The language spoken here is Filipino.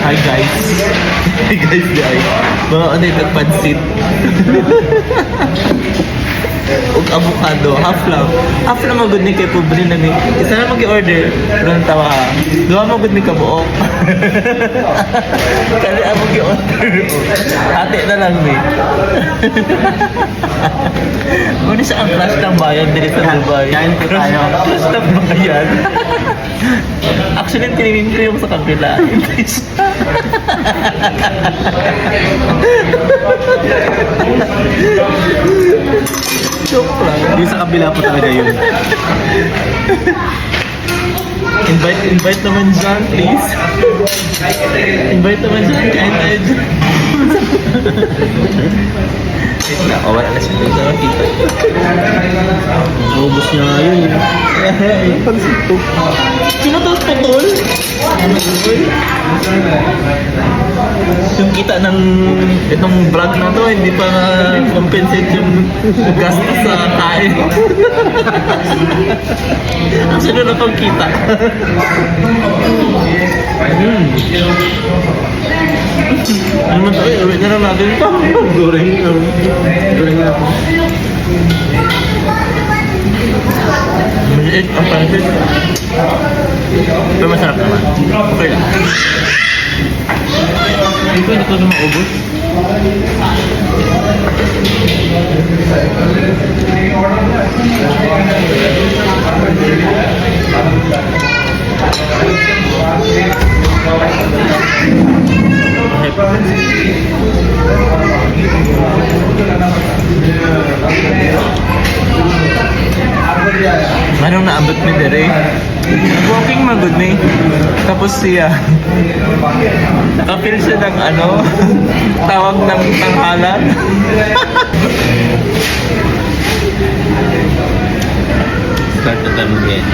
Hi guys. Hi guys, guys. Mga ano yung nagpansit. Ug avocado, half lang. Half lang magud ni kay pobre na ni. Isa na mag-order. Ron tawa ha. Duha magud ni kabuok. Kali amo gi-order. Ate na lang ni. Muna siya ang crush ng bayan dito sa Dubai. Kain po tayo. Crush ng bayan. Actually, tininin ko yung sa kabila. Hindi siya. Joke lang. Yung sa kabila po talaga yun. Invite naman dyan, please. Invite naman dyan, kain tayo dyan. Wait na, wala na siya dito nakita. Ubus niya nga yun. Pagsito. Sino to putol? Yung kita ng itong vlog na to, hindi pa na-compensate yung gastos sa kain. Ang sino na itong kita? Ano man ito? Uwi na lang natin ito. Goreng. Goreng na po. Maliit ang pansit. Pero masarap naman. Okay lang. Hindi ko na maubos. Anong naabot ni Dere? Walking magod ni. Tapos siya, nakapil siya ng ano, tawag ng tanghalan. Start the time again.